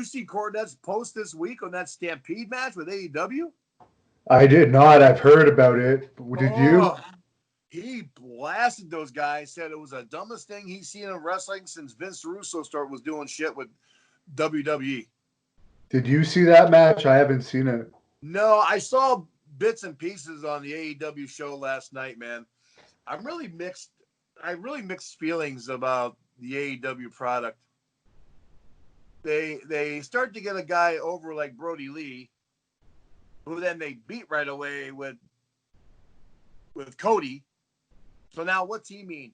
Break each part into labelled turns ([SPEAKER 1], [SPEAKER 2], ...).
[SPEAKER 1] see Cornette's post this week on that Stampede match with AEW?
[SPEAKER 2] I did not. I've heard about it. Did you?
[SPEAKER 1] He blasted those guys, said it was the dumbest thing he's seen in wrestling since Vince Russo was doing shit with WWE.
[SPEAKER 2] Did you see that match? I haven't seen it.
[SPEAKER 1] No, I saw bits and pieces on the AEW show last night, man. I'm really mixed. I really mixed feelings about the AEW product. They start to get a guy over like Brody Lee, who then they beat right away with Cody. So now what's he mean?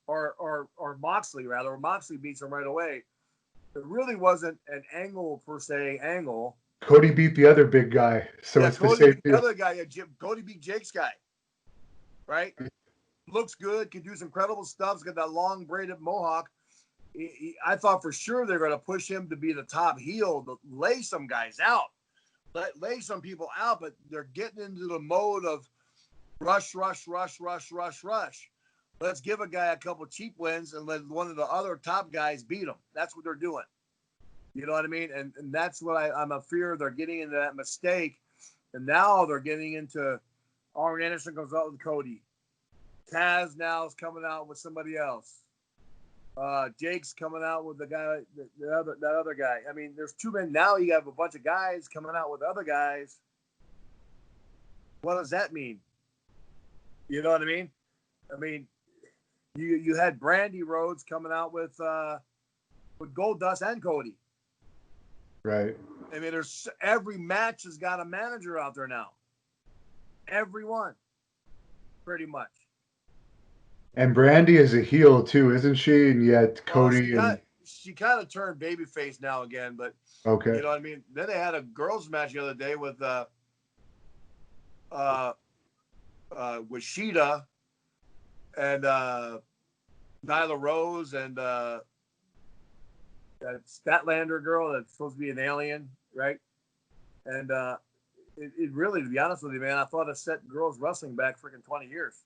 [SPEAKER 1] Or Moxley rather, or Moxley beats him right away. It really wasn't an angle per se angle.
[SPEAKER 2] Cody beat the other big guy, so it's
[SPEAKER 1] Cody
[SPEAKER 2] the same
[SPEAKER 1] beat the other guy. Cody beat Jake's guy, right? Looks good, can do some incredible stuff. He's got that long braided mohawk. I thought for sure they're going to push him to be the top heel, to lay some guys out, lay some people out, but they're getting into the mode of rush. Let's give a guy a couple cheap wins and let one of the other top guys beat him. That's what they're doing. You know what I mean? And that's what I'm afraid they're getting into that mistake. And now they're getting into Arn Anderson comes out with Cody. Taz now is coming out with somebody else. Jake's coming out with the guy, that other guy. I mean, there's too many. Now you have a bunch of guys coming out with other guys. What does that mean? You know what I mean? I mean, you had Brandy Rhodes coming out with Goldust and Cody.
[SPEAKER 2] Right.
[SPEAKER 1] I mean, there's every match has got a manager out there now. Everyone, pretty much.
[SPEAKER 2] And Brandy is a heel too, isn't she? And yet Cody
[SPEAKER 1] she kind of turned babyface now again, but
[SPEAKER 2] okay.
[SPEAKER 1] You know what I mean? Then they had a girls match the other day with Shida and Nyla Rose and that Statlander girl that's supposed to be an alien, right? And it really, to be honest with you, man, I thought it set girls wrestling back freaking 20 years.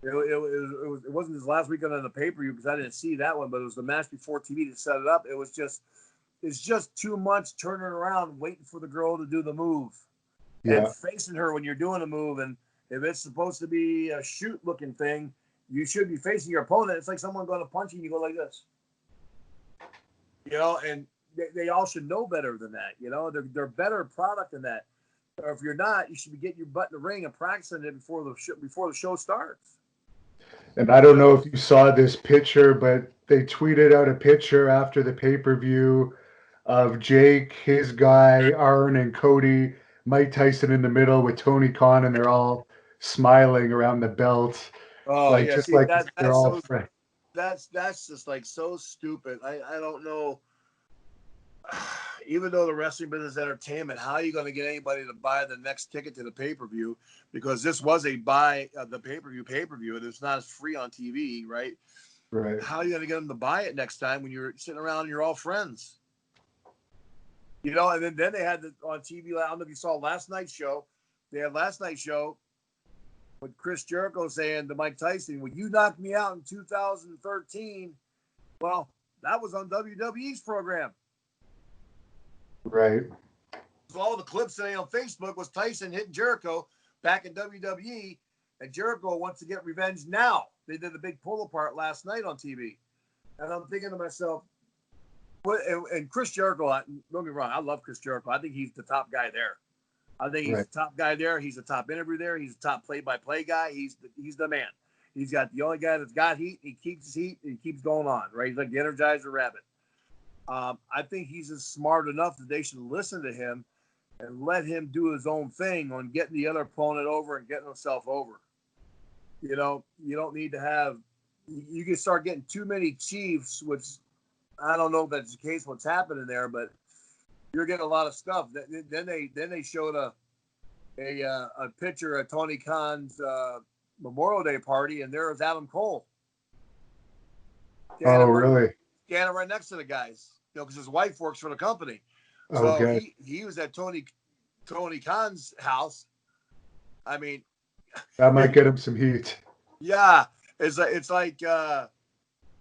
[SPEAKER 1] It wasn't this last weekend on the pay-per-view because I didn't see that one, but it was the match before TV to set it up. It's just too much turning around, waiting for the girl to do the move, and facing her when you're doing a move. And if it's supposed to be a shoot-looking thing, you should be facing your opponent. It's like someone going to punch you and you go like this, you know. And they all should know better than that, you know. They're better product than that. Or if you're not, you should be getting your butt in the ring and practicing it before the show starts.
[SPEAKER 2] And I don't know if you saw this picture, but they tweeted out a picture after the pay-per-view of Jake, his guy, Arn, and Cody, Mike Tyson in the middle with Tony Khan, and they're all smiling around the belt.
[SPEAKER 1] Oh,
[SPEAKER 2] like
[SPEAKER 1] yeah.
[SPEAKER 2] just
[SPEAKER 1] See,
[SPEAKER 2] like they're all friends.
[SPEAKER 1] That's just like so stupid. I don't know. Even though the wrestling business is entertainment, how are you going to get anybody to buy the next ticket to the pay-per-view? Because this was a buy the pay-per-view, and it's not as free on TV, right?
[SPEAKER 2] Right.
[SPEAKER 1] How are you going to get them to buy it next time when you're sitting around and you're all friends? You know, and then they had on TV, I don't know if you saw last night's show. They had last night's show with Chris Jericho saying to Mike Tyson, when you knocked me out in 2013, well, that was on WWE's program.
[SPEAKER 2] Right.
[SPEAKER 1] So all the clips today on Facebook was Tyson hitting Jericho back in WWE, and Jericho wants to get revenge now. They did a big pull apart last night on TV. And I'm thinking to myself, and Chris Jericho, don't get me wrong, I love Chris Jericho. I think he's the top guy there. I think he's the top guy there. He's the top interview there. He's the top play-by-play guy. He's the man. He's got the only guy that's got heat. He keeps his heat. And he keeps going on, right? He's like the Energizer Rabbit. I think he's smart enough that they should listen to him and let him do his own thing on getting the other opponent over and getting himself over. You know, you don't need to have – you can start getting too many chiefs, which I don't know if that's the case, what's happening there, but you're getting a lot of stuff. Then they showed a picture of Tony Khan's Memorial Day party, and there was Adam Cole.
[SPEAKER 2] Really?
[SPEAKER 1] Standing right next to the guys, you know, because his wife works for the company. So he was at Tony Khan's house. I mean,
[SPEAKER 2] that might get him some heat.
[SPEAKER 1] Yeah, it's like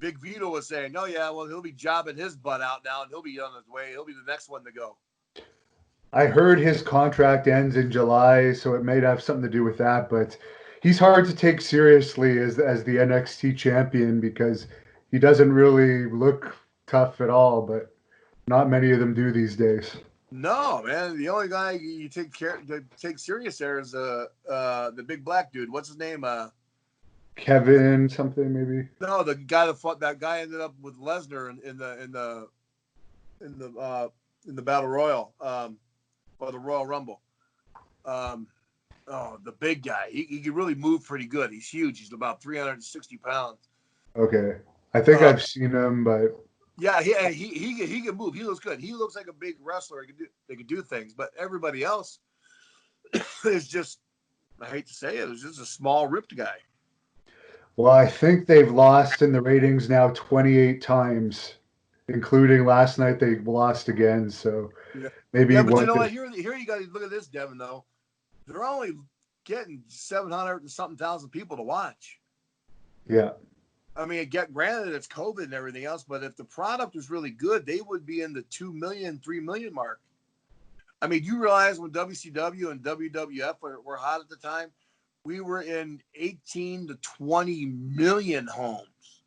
[SPEAKER 1] Big Vito was saying, "Oh yeah, well he'll be jobbing his butt out now, and he'll be on his way. He'll be the next one to go."
[SPEAKER 2] I heard his contract ends in July, so it may have something to do with that. But he's hard to take seriously as the NXT champion because he doesn't really look tough at all. But not many of them do these days.
[SPEAKER 1] No, man. The only guy you take serious there is the big black dude. What's his name?
[SPEAKER 2] Kevin something maybe.
[SPEAKER 1] No, the guy that fought that guy ended up with Lesnar in the Battle Royal, or the Royal Rumble. The big guy. He can really move pretty good. He's huge. He's about 360 pounds.
[SPEAKER 2] Okay, I think I've seen him, but
[SPEAKER 1] yeah, he can move. He looks good. He looks like a big wrestler. They can do things, but everybody else is just, I hate to say it, it's just a small ripped guy.
[SPEAKER 2] well, I think they've lost in the ratings now 28 times, including last night they lost again. So maybe.
[SPEAKER 1] Yeah, but you know what? Here you got to look at this, Devin. Though they're only getting 700 and something thousand people to watch.
[SPEAKER 2] Yeah.
[SPEAKER 1] I mean, granted it's COVID and everything else, but if the product was really good, they would be in the 2 million, 3 million mark. I mean, you realize when WCW and WWF were hot at the time, we were in 18 to 20 million homes.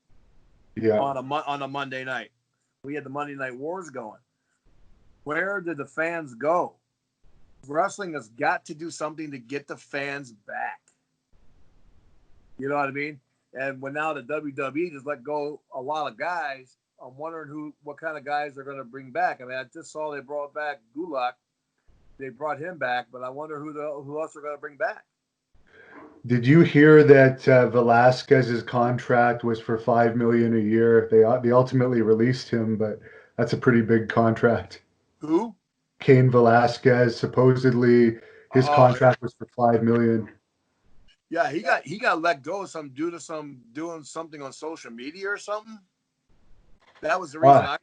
[SPEAKER 2] Yeah.
[SPEAKER 1] On a Monday night. We had the Monday Night Wars going. Where did the fans go? Wrestling has got to do something to get the fans back. You know what I mean? And when now the WWE just let go a lot of guys, I'm wondering what kind of guys they're going to bring back. I mean, I just saw they brought back Gulak. They brought him back, but I wonder who else they're going to bring back.
[SPEAKER 2] Did you hear that Velasquez's contract was for $5 million a year? They ultimately released him, but that's a pretty big contract.
[SPEAKER 1] Who?
[SPEAKER 2] Cain Velasquez. Supposedly his contract was for $5 million.
[SPEAKER 1] Yeah, he got let go due to doing something on social media or something. That was the reason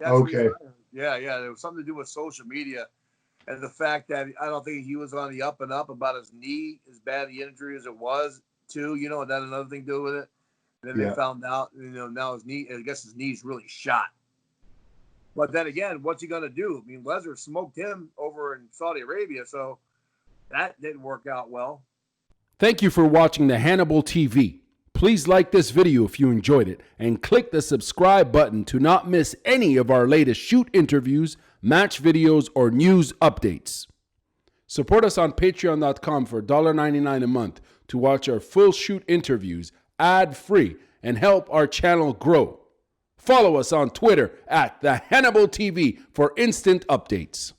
[SPEAKER 2] okay.
[SPEAKER 1] Yeah, there was something to do with social media. And the fact that I don't think he was on the up and up about his knee, as bad the injury as it was, too. You know, that another thing to do with it. And then they found out, now his knee, I guess his knee's really shot. But then again, what's he going to do? I mean, Lesnar smoked him over in Saudi Arabia, so that didn't work out well.
[SPEAKER 3] Thank you for watching the Hannibal TV. Please like this video if you enjoyed it and click the subscribe button to not miss any of our latest shoot interviews, match videos, or news updates. Support us on patreon.com for $1.99 a month to watch our full shoot interviews ad-free and help our channel grow. Follow us on Twitter at the Hannibal TV for instant updates.